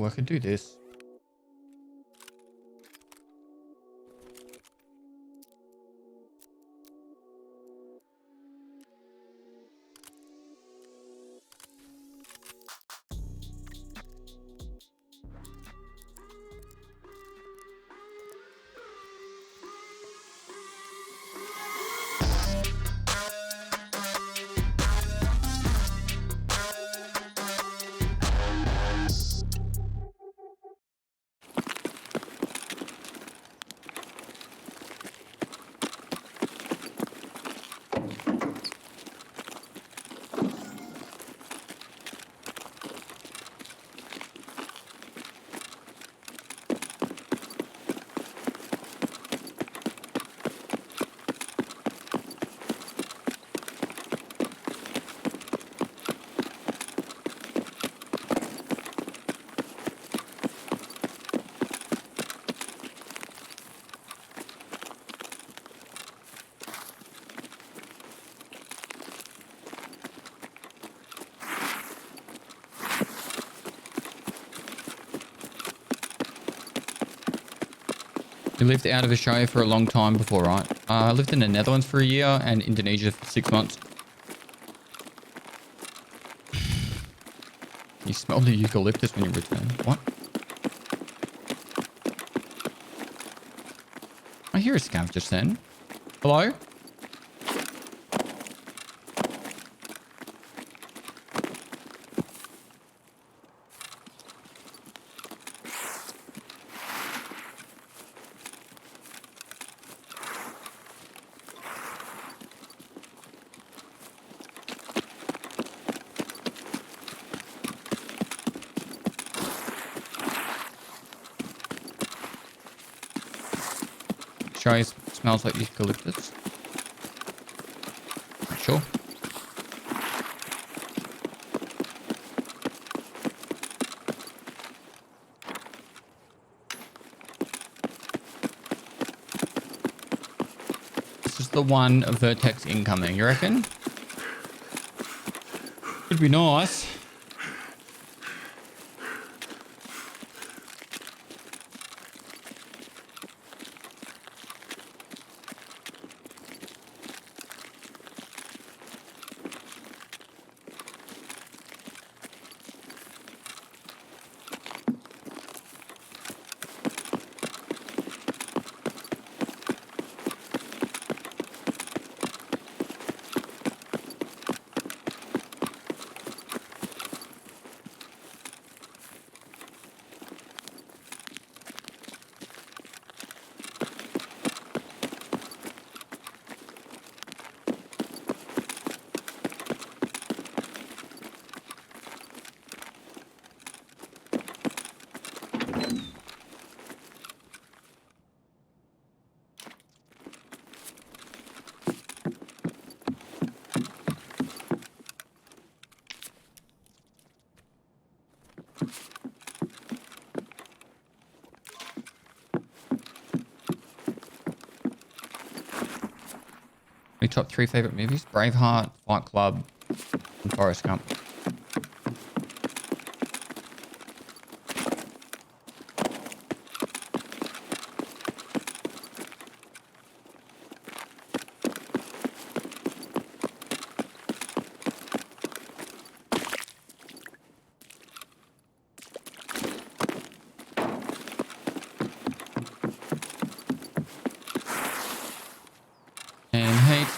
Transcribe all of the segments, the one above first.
Oh, I could do this. You lived out of Australia for a long time before, right? I lived in the Netherlands for a year and Indonesia for 6 months. You smell the eucalyptus when you return. What? I hear a scav just then. Hello? Australia smells like eucalyptus. Not sure. This is the one vertex incoming, you reckon? Could be nice. My top 3 favorite movies: Braveheart, Fight Club, and Forrest Gump.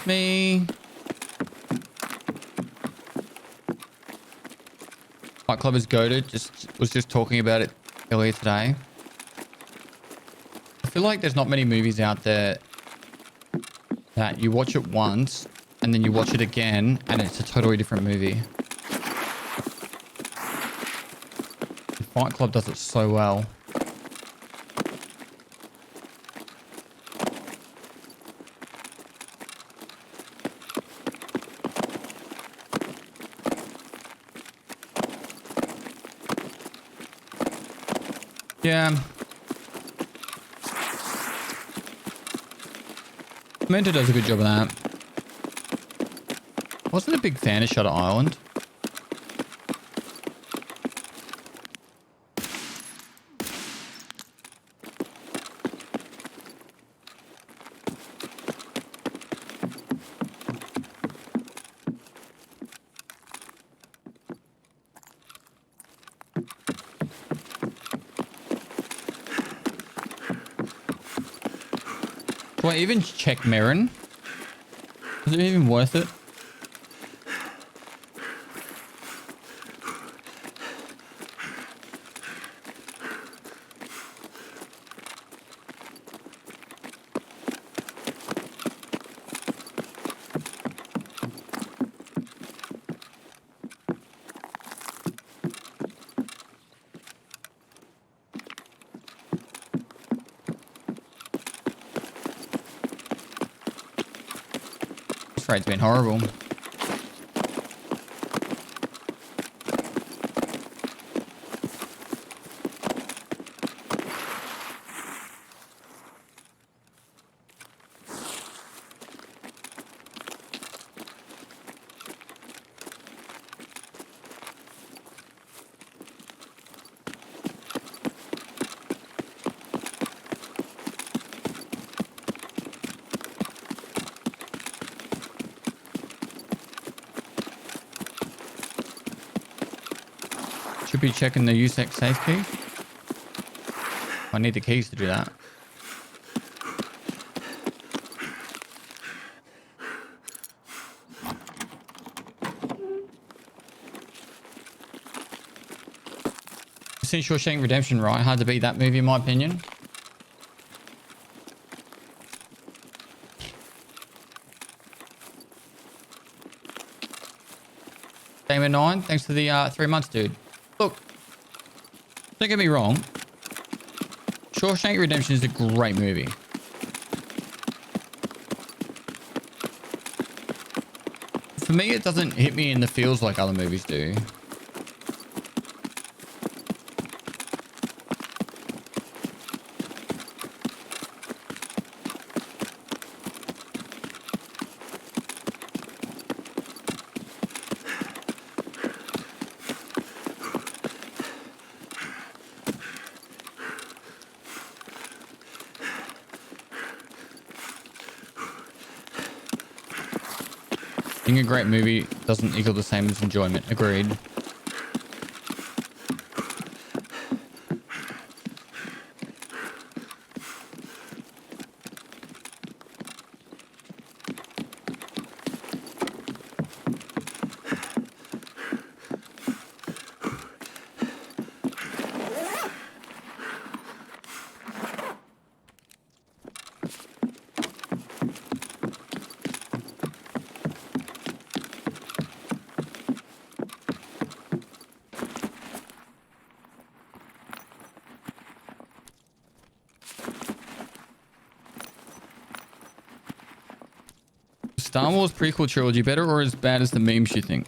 Me. Fight Club is goated. Was just talking about it earlier today. I feel like there's not many movies out there that you watch it once and then you watch it again and it's a totally different movie. Fight Club does it so well. Yeah. Menta does a good job of that. Wasn't a big fan of Shutter Island. I even check Merrin? Is it even worth it? This raid's been horrible. Should be checking the USEC safe key. I need the keys to do that. You've seen Shawshank Redemption, right? Hard to beat that movie in my opinion. Gamer9, thanks for the 3 months, dude. Look, don't get me wrong. Shawshank Redemption is a great movie. For me, it doesn't hit me in the feels like other movies do. Being a great movie doesn't equal the same as enjoyment. Agreed. Star Wars prequel trilogy better or as bad as the memes you think?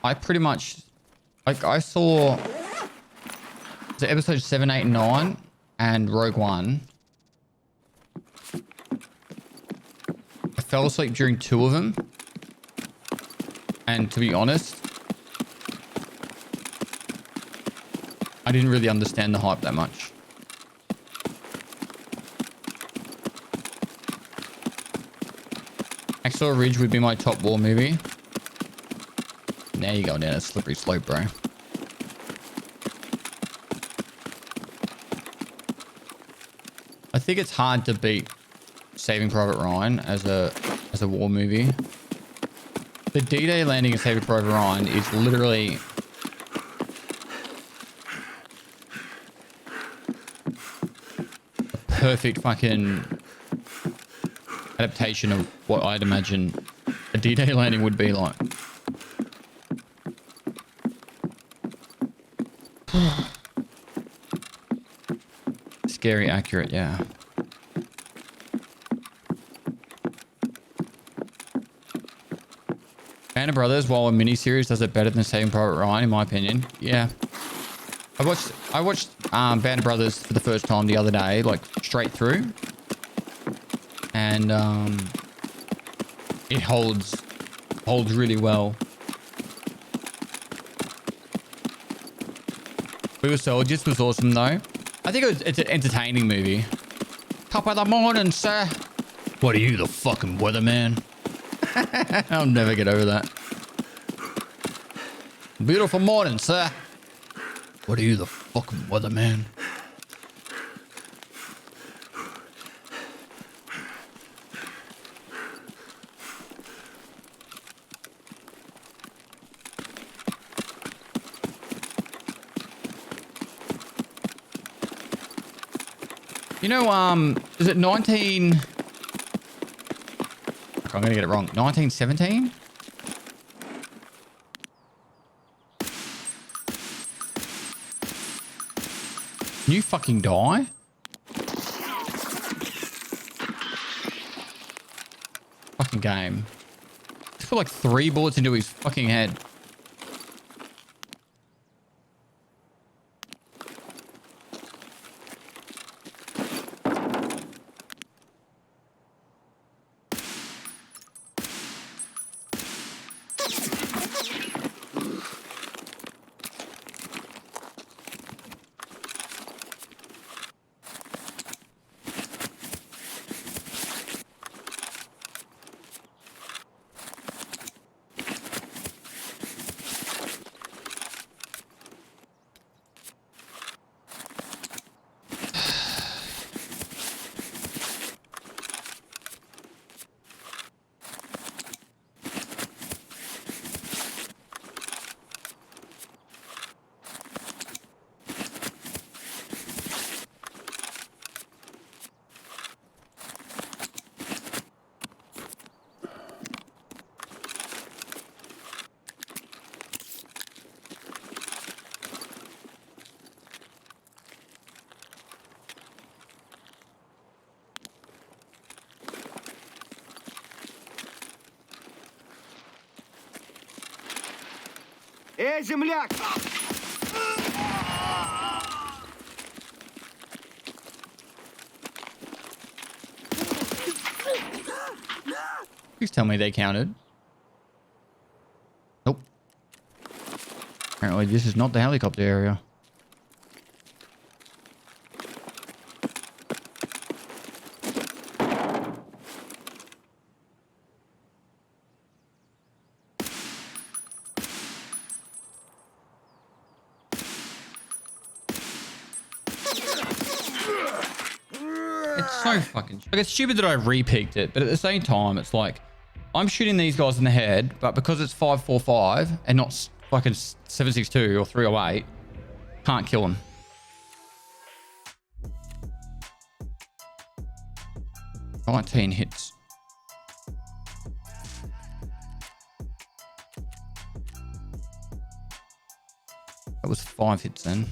I pretty much like I saw the episode 7, 8, and 9 and Rogue One. I fell asleep during 2 of them. And to be honest, I didn't really understand the hype that much. Hacksaw Ridge would be my top war movie. Now you're going down a slippery slope, bro. I think it's hard to beat Saving Private Ryan as a war movie. The D-Day landing in Saving Private Ryan is literally perfect fucking adaptation of what I'd imagine a D-Day landing would be like. Scary accurate, yeah. Band of Brothers, while a miniseries, does it better than Saving Private Ryan, in my opinion. Yeah. I watched Band of Brothers for the first time the other day, like straight through, and it holds really well. We Were Soldiers was awesome though. I think it's an entertaining movie. Top of the morning, sir. What are you, the fucking weatherman? I'll never get over that. Beautiful morning, sir. What are you, the fucking weatherman? You know, is it 19... I'm gonna get it wrong. 1917? Can you fucking die? Fucking game. Just put like 3 bullets into his fucking head. Эй, земляк! Please tell me they counted. Nope. Apparently this is not the helicopter area. It's so fucking... Like, it's stupid that I re-peeked it, but at the same time, it's like, I'm shooting these guys in the head, but because it's 545 and not fucking 762 or 308, can't kill them. "19 hits. That was 5 hits then.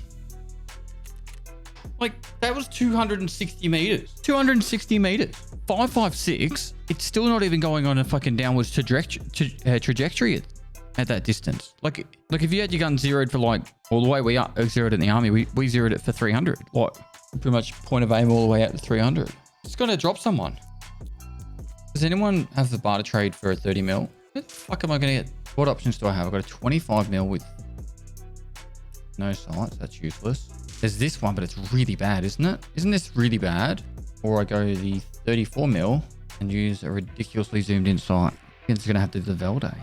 Like, that was 260 meters. 260 meters. 556. It's still not even going on a fucking downwards trajectory at that distance. Like if you had your gun zeroed for like all the way we up, zeroed in the army, we zeroed it for 300. Like pretty much point of aim all the way out to 300. It's gonna drop someone. Does anyone have the barter trade for a 30 mil? What the fuck am I gonna get? What options do I have? I've got a 25 mil with no sights. That's useless. There's this one, but it's really bad, isn't it? Isn't this really bad? Or I go the 34 mil and use a ridiculously zoomed in sight. It's going to have to do the Velde.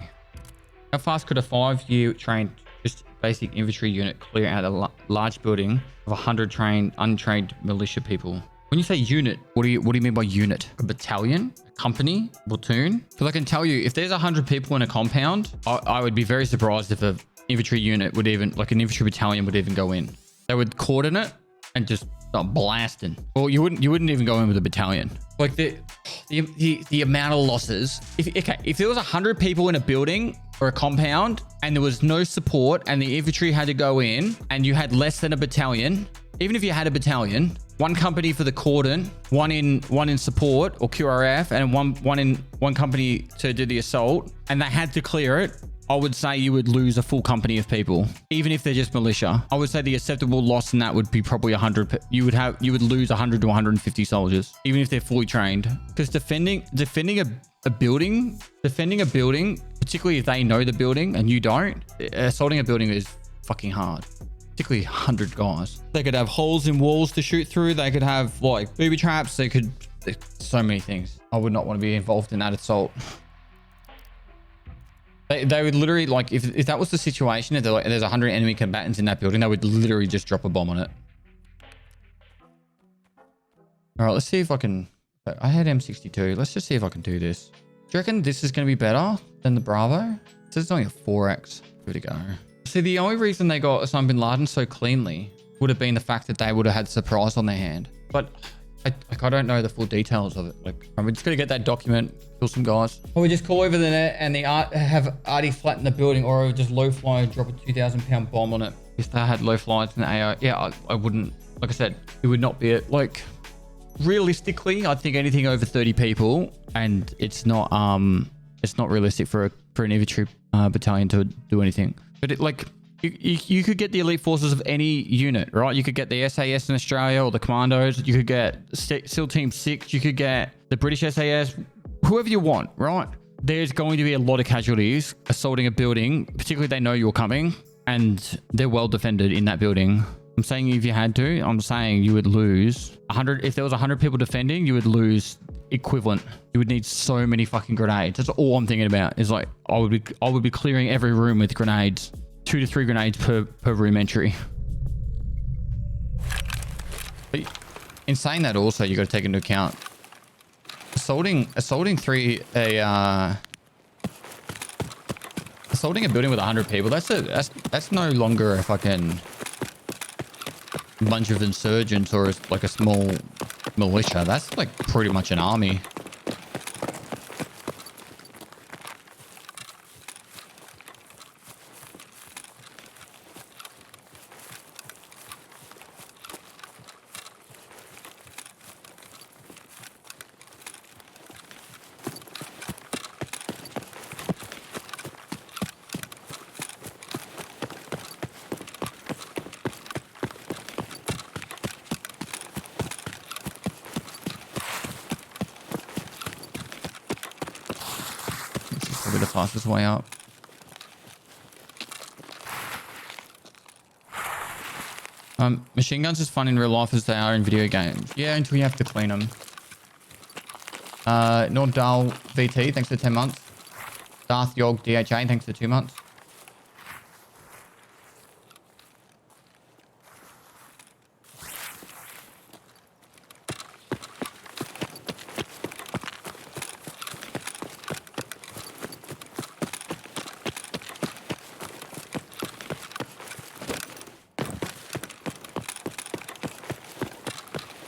How fast could a 5-year trained, just basic infantry unit clear out a large building of 100 trained, untrained militia people? When you say unit, what do you mean by unit? A battalion? A company? Platoon? Because I can tell you, if there's 100 people in a compound, I would be very surprised if an infantry unit would even, like an infantry battalion would even go in. They would cordon it and just start blasting. Or you wouldn't even go in with a battalion. Like the amount of losses. If there was 100 people in a building or a compound and there was no support and the infantry had to go in and you had less than a battalion, even if you had a battalion, one company for the cordon, one in support or QRF, and one company to do the assault, and they had to clear it, I would say you would lose a full company of people, even if they're just militia. I would say the acceptable loss in that would be probably 100. You would lose 100 to 150 soldiers, even if they're fully trained. Because defending a building, particularly if they know the building and you don't, assaulting a building is fucking hard. Particularly 100 guys. They could have holes in walls to shoot through. They could have like booby traps. There's so many things. I would not want to be involved in that assault. They would literally, like, if that was the situation, if there's 100 enemy combatants in that building, they would literally just drop a bomb on it. All right, let's see if I can... I had M62. Let's just see if I can do this. Do you reckon this is going to be better than the Bravo? It says it's only a 4x. Give it a go. See, the only reason they got Osama bin Laden so cleanly would have been the fact that they would have had surprise on their hand. But I don't know the full details of it. Like, we're just going to get that document, kill some guys. Or we just call over the net and have Artie flatten the building, or just low fly and drop a 2,000-pound bomb on it. If they had low flies in the AI, yeah, I wouldn't. Like I said, it would not be it. Like, realistically, I think anything over 30 people, and it's not realistic for an infantry battalion to do anything. But you could get the elite forces of any unit, right? You could get the SAS in Australia or the Commandos. You could get SEAL Team 6. You could get the British SAS, whoever you want, right? There's going to be a lot of casualties assaulting a building, particularly if they know you're coming and they're well defended in that building. I'm saying if you had to, I'm saying you would lose 100. If there was 100 people defending, you would lose equivalent. You would need so many fucking grenades. That's all I'm thinking about. Is like I would be clearing every room with grenades. 2 to 3 grenades per room entry. But in saying that, also you got to take into account assaulting a building with 100 people. That's no longer a fucking bunch of insurgents or like a small militia. That's like pretty much an army. The fastest way up. Machine guns is fun in real life as they are in video games. Yeah, until you have to clean them. Nordal VT, thanks for 10 months. Darth Yog DHA, thanks for 2 months.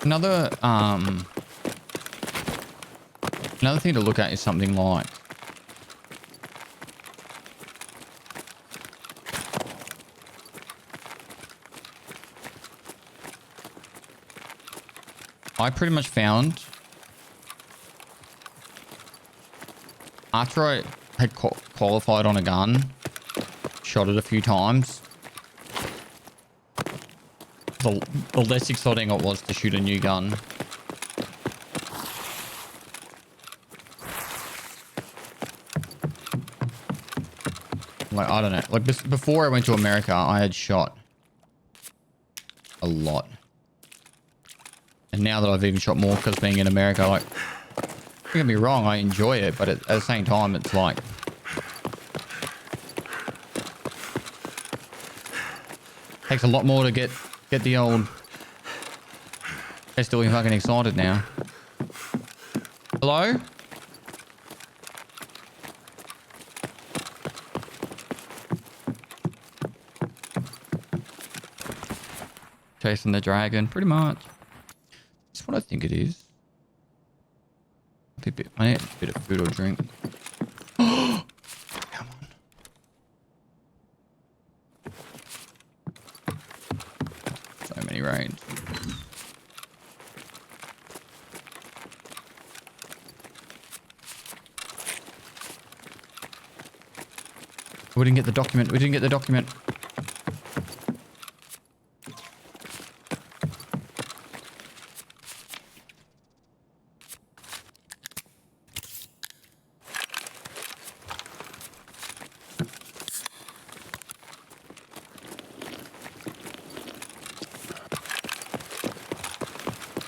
Another thing to look at is something like I pretty much found after I had qualified on a gun, shot it a few times, the less exciting it was to shoot a new gun. Like, I don't know. Like, before I went to America, I had shot a lot. And now that I've even shot more because being in America, like, don't get me wrong, I enjoy it, but at the same time, it's like... takes a lot more to get the old... Pestily fucking excited now. Hello? Chasing the dragon, pretty much. That's what I think it is. I need a bit of food or drink. Come on. So many raids. We didn't get the document. We didn't get the document.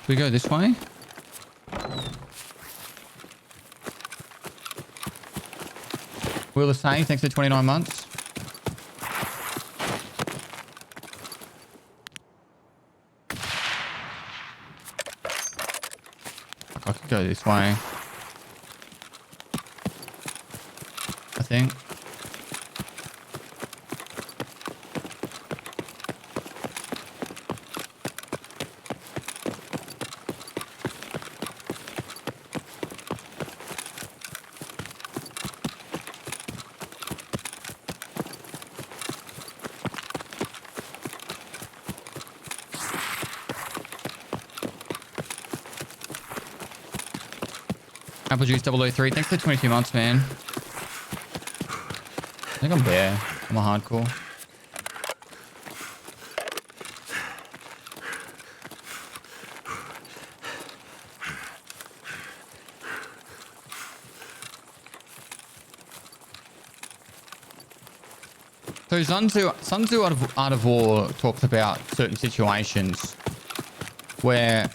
We go this way? Will the same. Thanks for 29 months. I could go this way. I think. Apple Juice 003. Thanks for 22 months, man. I think I'm bare. I'm a hardcore. So Sun Tzu Art of War talks about certain situations where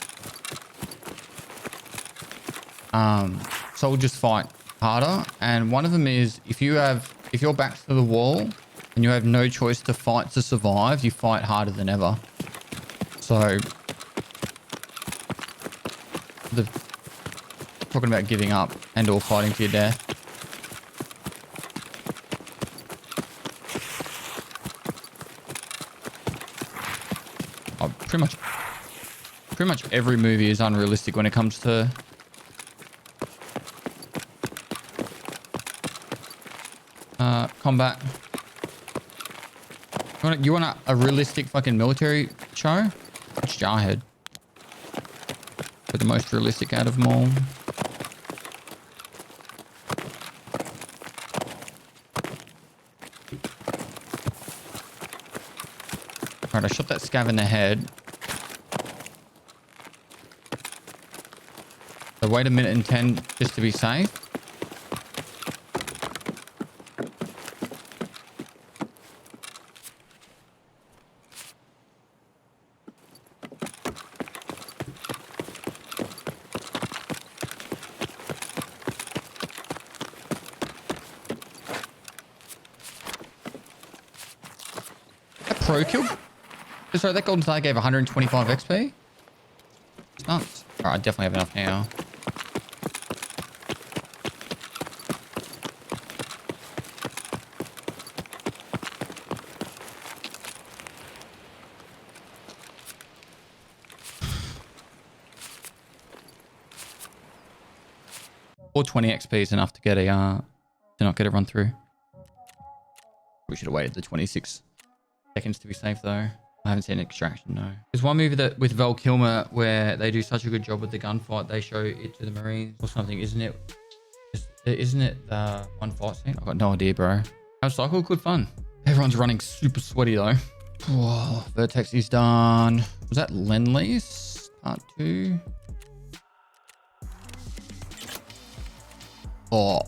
soldiers fight harder, and one of them is if your back's to the wall and you have no choice to fight to survive, you fight harder than ever. So talking about giving up and or fighting to your death. Oh, pretty much every movie is unrealistic when it comes to combat. You want a realistic fucking military show? It's Jarhead. But the most realistic out of them all. Alright, I shot that scav in the head. So wait a minute and 10 just to be safe. Pro kill? Sorry, that golden star gave 125 XP? It's nuts. Alright, I definitely have enough now. Or 20 XP is enough to get a to not get a run through. We should have waited the 26 seconds to be safe though. I haven't seen Extraction, no. There's one movie that with Val Kilmer where they do such a good job with the gunfight, they show it to the Marines or something, isn't it? Isn't it the one fight scene? I've got no idea, bro. How's cycle? Good fun. Everyone's running super sweaty though. Whoa, Vertex is done. Was that Lend-Lease? Part 2? Oh.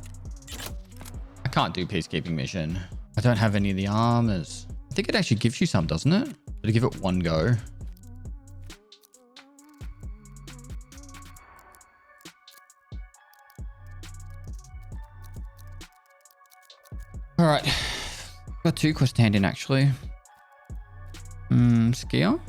I can't do peacekeeping mission. I don't have any of the armors. I think it actually gives you some, doesn't it? But give it one go. All right. Got 2 quests hand in actually. Skier.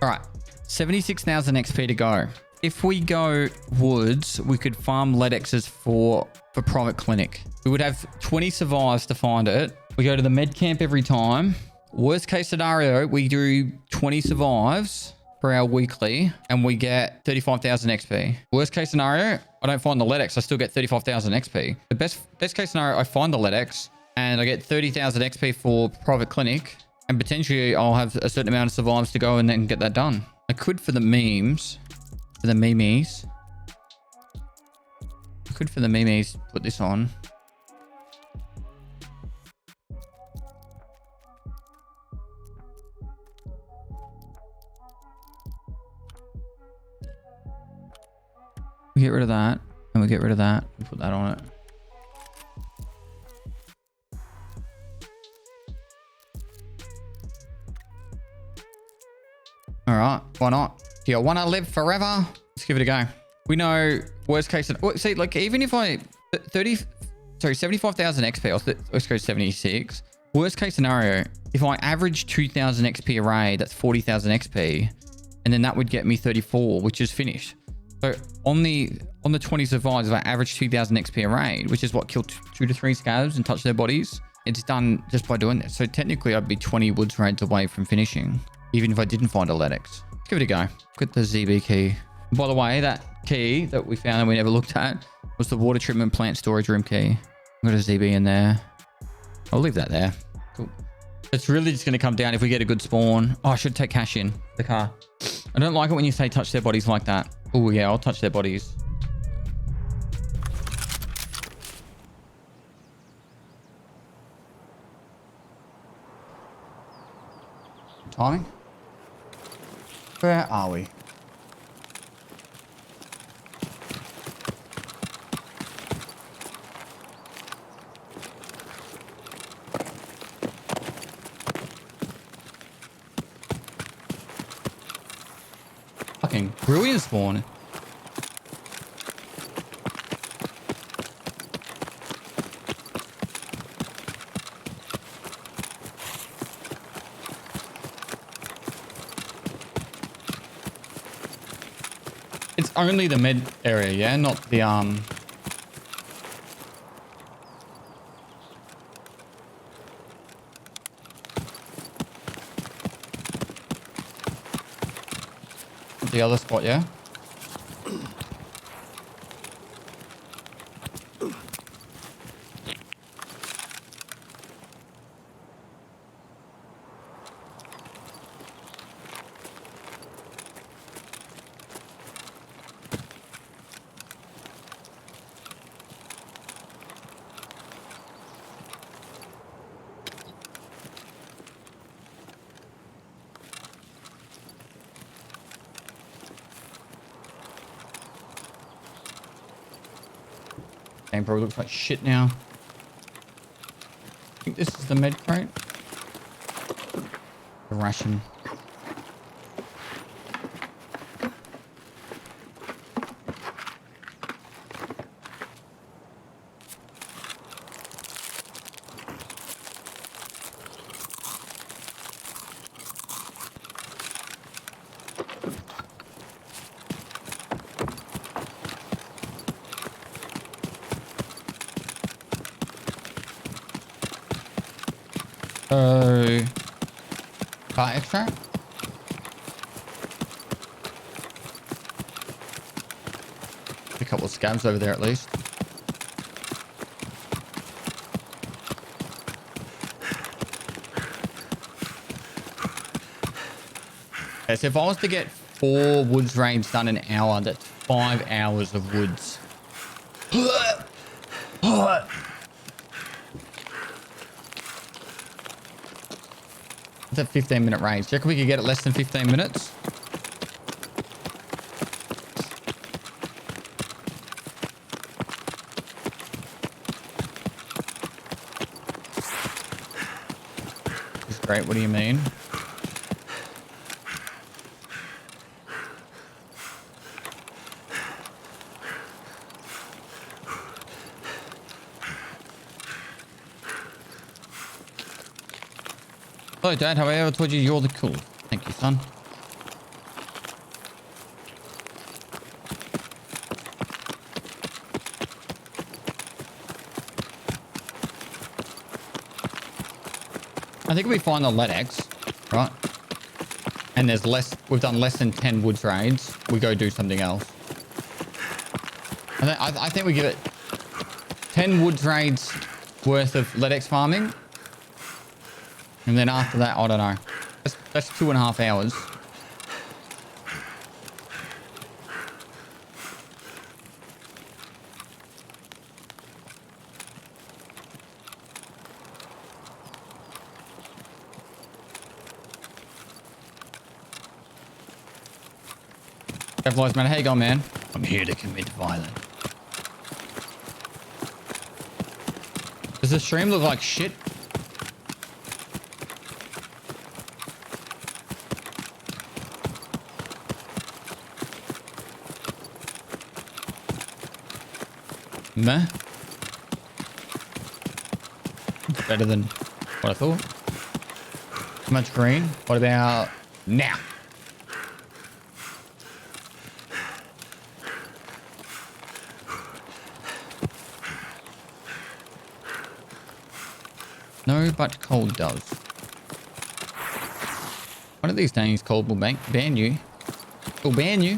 All right. 76,000 XP to go. If we go woods, we could farm LEDXs for private clinic. We would have 20 survives to find it. We go to the med camp every time. Worst case scenario, we do 20 survives for our weekly and we get 35,000 XP. Worst case scenario, I don't find the LEDX, I still get 35,000 XP. The best case scenario, I find the LEDX and I get 30,000 XP for private clinic and potentially I'll have a certain amount of survives to go and then get that done. I could for the memes. For the memes. I could for the memes put this on. We get rid of that. And we get rid of that. We put that on it. Alright, why not? Do you want to live forever? Let's give it a go. We know worst case. See, like even if I 75,000 XP, or let's go 76. Worst case scenario, if I average 2,000 XP a raid, that's 40,000 XP, and then that would get me 34, which is finished. So on the 20 survives, if I average 2,000 XP a raid, which is what killed 2 to 3 scavs and touch their bodies, it's done just by doing this. So technically, I'd be 20 woods raids away from finishing, even if I didn't find a Ledex. Let's give it a go. Get the ZB key. By the way, that key that we found and we never looked at was the water treatment plant storage room key. Got a ZB in there. I'll leave that there. Cool. It's really just going to come down if we get a good spawn. Oh, I should take cash in the car. I don't like it when you say touch their bodies like that. Oh yeah, I'll touch their bodies. Timing? Where are we? Fucking brilliant spawn. It's only the med area, yeah? Not the the other spot, yeah? Game probably looks like shit now. I think this is the med crate. The ration. Car extract. A couple of scabs over there at least. Okay, so if I was to get 4 woods raids done an hour, that's 5 hours of woods. It's a 15-minute range. Do you reckon we could get it less than 15 minutes? That's great. What do you mean? Hello, Dad. Have I ever told you you're the cool? Thank you, son. I think if we find the Ledex, right? And there's less, we've done less than 10 woods raids, we go do something else. I think we give it 10 woods raids worth of Ledex farming. And then after that, I don't know. That's 2.5 hours. Capitalized man, how you going, man? I'm here to commit violence. Does the stream look like shit? Meh. Better than what I thought. Too much green. What about now? No, but cold does. One of these days, cold will ban you. Will ban you.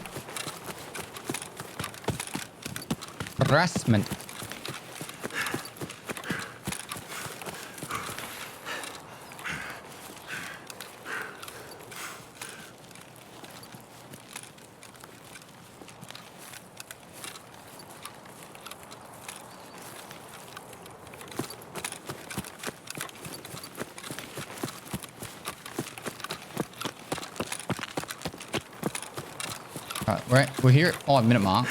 Harassment. Right, we're here at 5-minute mark.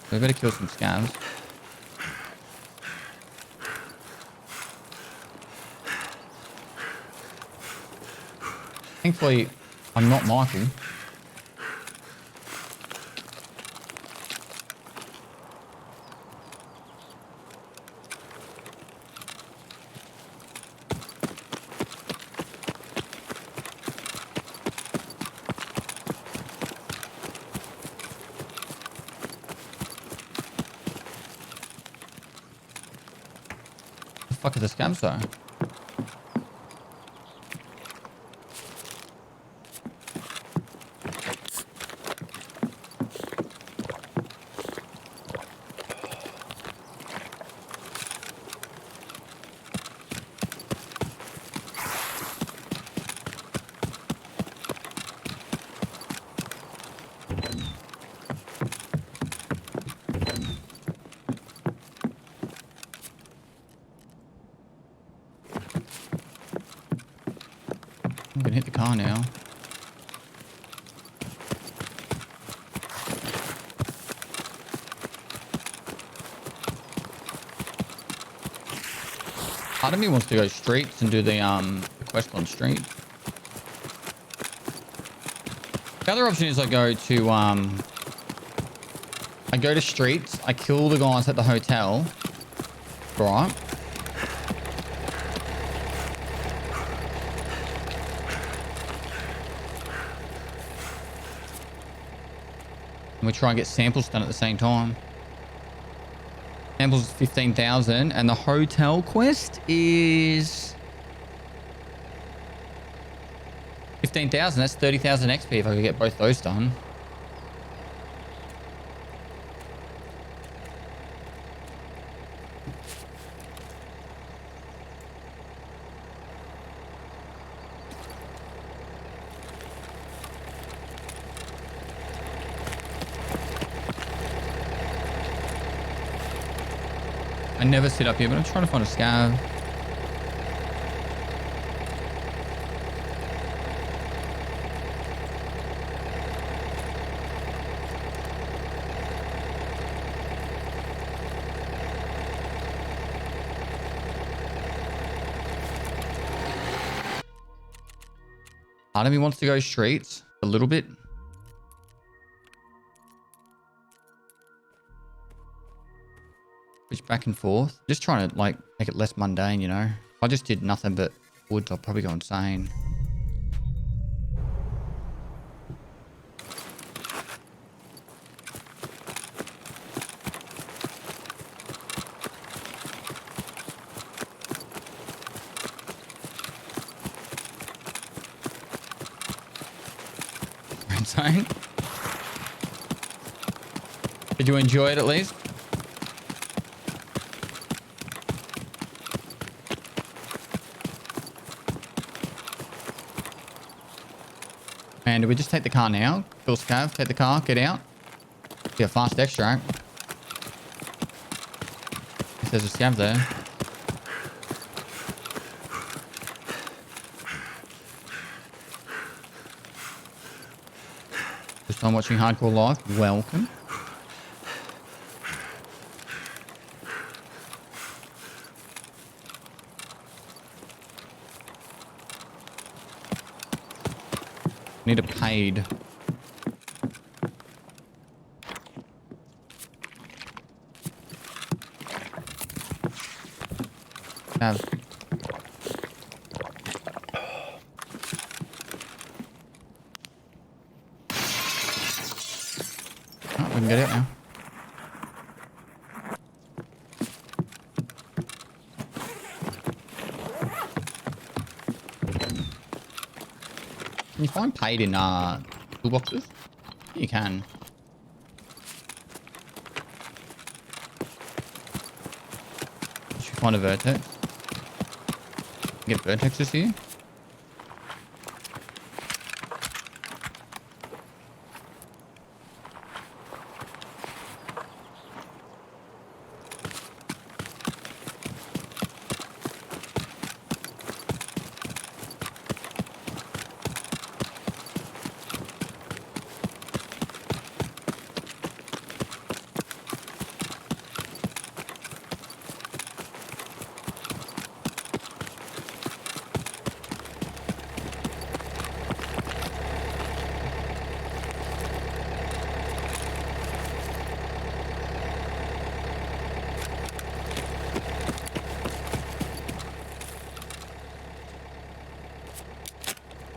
We better kill some scavs. Thankfully, I'm not Michael. The fuck are the scavs though? I'm gonna hit the car now. Part of me wants to go streets and do the quest on street. The other option is I go to streets, I kill the guys at the hotel, right? And we try and get samples done at the same time. Samples is 15,000 and the hotel quest is 15,000. That's 30,000 XP if I could get both those done. I never sit up here, but I'm trying to find a scav. Part of me wants to go streets a little bit. Switch back and forth. Just trying to like make it less mundane, you know. If I just did nothing but woods, I'll probably go insane. Insane. Did you enjoy it at least? And do we just take the car now? Kill scav, take the car, get out. Be a fast extract. If there's a scav there. Just on watching Hardcore Live, welcome. Need a paid. Have. Oh, we can get out now. Can you find paid in toolboxes? You can. You should find a vertex. Get vertexes here.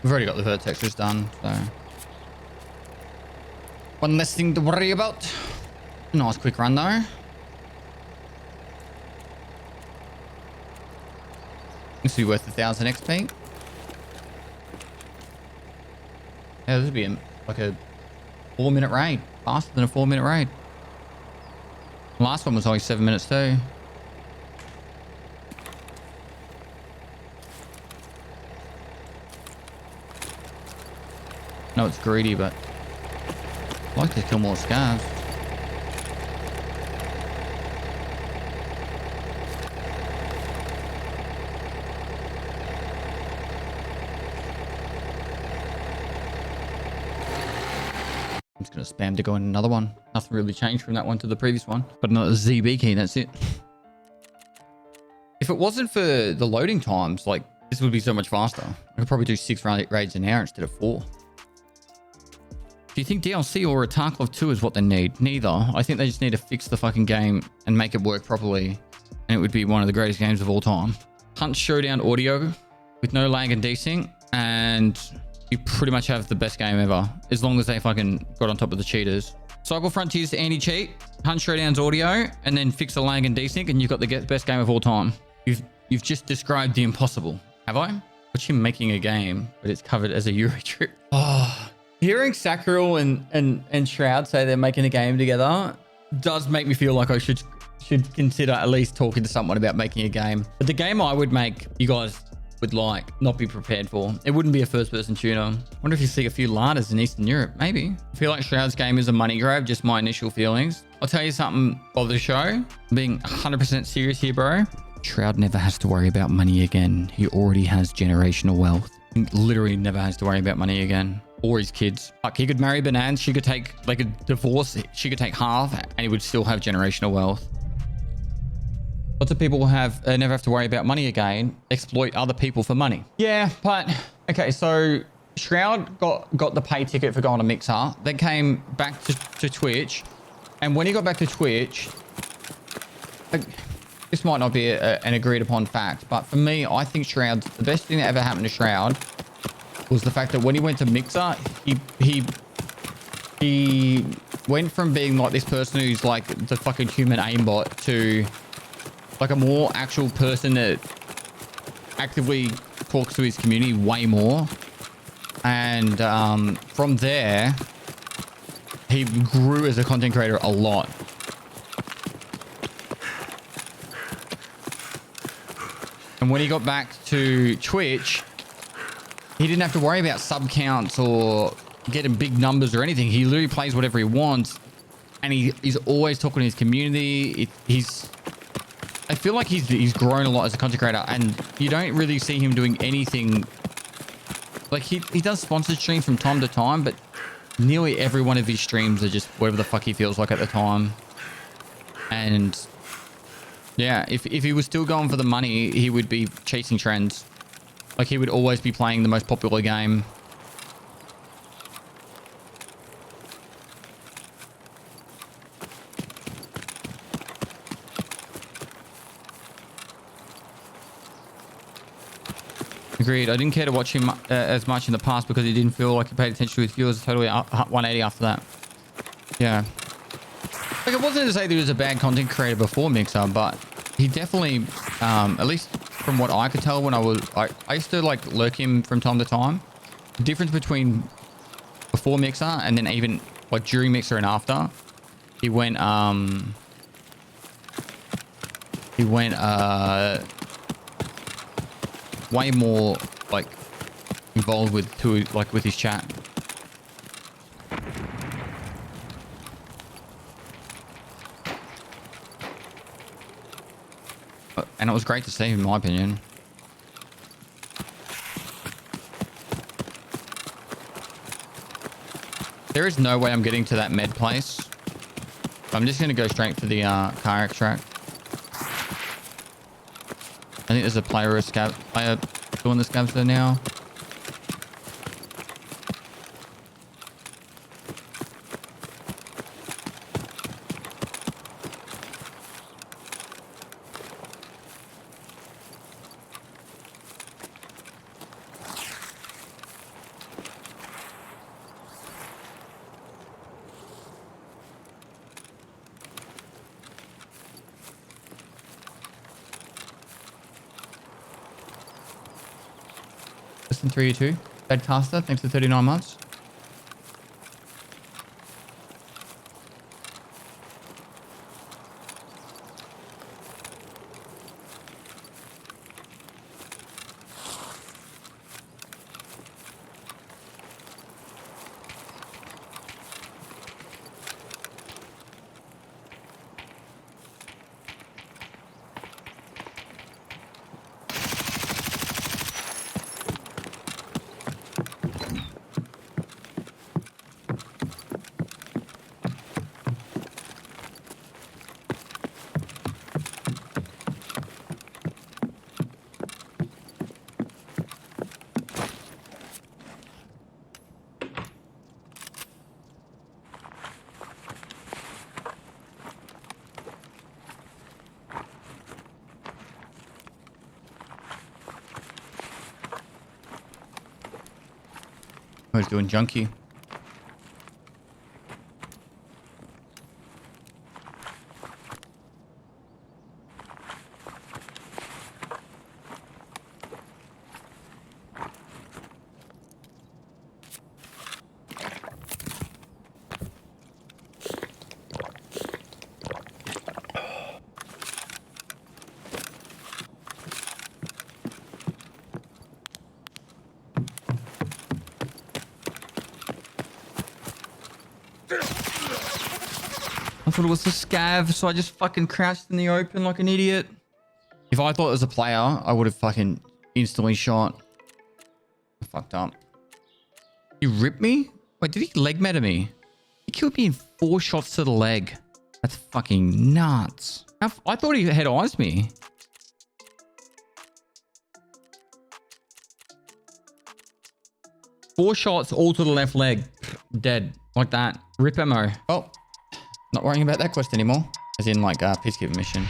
We've already got the vertexes done, so one less thing to worry about. Nice quick run though. This will be worth 1,000 XP. Yeah, this would be like a 4-minute raid. Faster than a 4-minute raid. The last one was only 7 minutes too. No, it's greedy, but I like to kill more scavs. I'm just going to spam to go in another one. Nothing really changed from that one to the previous one. But another ZB key, that's it. If it wasn't for the loading times, like, this would be so much faster. I could probably do 6 raids an hour instead of 4. Do you think DLC or a TARKOV 2 is what they need? Neither. I think they just need to fix the fucking game and make it work properly. And it would be one of the greatest games of all time. Hunt Showdown audio with no lag and desync. And you pretty much have the best game ever. As long as they fucking got on top of the cheaters. Cycle Frontiers anti-cheat. Hunt Showdown's audio. And then fix the lag and desync. And you've got the best game of all time. You've just described the impossible. Have I? Watch him making a game, but it's covered as a Euro trip. Oh. Hearing Sacriel and Shroud say they're making a game together does make me feel like I should consider at least talking to someone about making a game. But the game I would make, you guys would not be prepared for. It wouldn't be a first-person shooter. I wonder if you see a few ladders in Eastern Europe. Maybe. I feel like Shroud's game is a money grab, just my initial feelings. I'll tell you something of the show. I'm being 100% serious here, bro. Shroud never has to worry about money again. He already has generational wealth. He literally never has to worry about money again. Or his kids. Fuck, he could marry Bananas. She could take like a divorce. She could take half and he would still have generational wealth. Lots of people never have to worry about money again. Exploit other people for money. Yeah, but okay, so Shroud got the pay ticket for going to Mixer. Then came back to Twitch. And when he got back to Twitch, this might not be an agreed upon fact, but for me, I think Shroud's the best thing that ever happened to Shroud was the fact that when he went to Mixer, he went from being like this person who's like the fucking human aimbot to like a more actual person that actively talks to his community way more. And from there, he grew as a content creator a lot. And when he got back to Twitch, he didn't have to worry about sub counts or getting big numbers or anything. He literally plays whatever he wants. And he's always talking to his community. I feel like he's grown a lot as a content creator. And you don't really see him doing anything. Like he does sponsored streams from time to time. But nearly every one of his streams are just whatever the fuck he feels like at the time. And yeah, if he was still going for the money, he would be chasing trends. Like, he would always be playing the most popular game. Agreed. I didn't care to watch him as much in the past because he didn't feel like he paid attention to his viewers. Totally 180 after that. Yeah. Like, it wasn't to say that he was a bad content creator before Mixer, but he definitely, at least from what I could tell when I used to like lurk him from time to time. The difference between before Mixer and then even like during Mixer and after, he went way more like involved with his chat. And it was great to see, in my opinion. There is no way I'm getting to that med place. I'm just going to go straight for the car extract. I think there's a player doing the scavs there now. Listen 3U2. Bad caster, thanks for 39 months. I was doing junkie. I thought it was the scav, so I just fucking crouched in the open like an idiot. If I thought it was a player, I would have fucking instantly shot. I fucked up. He ripped me? Wait, did he leg meta me? He killed me in 4 shots to the leg. That's fucking nuts. I thought he had eyes me. Four shots all to the left leg. Dead. Like that. Rip ammo. Oh. Not worrying about that quest anymore. As in like a peacekeeper mission.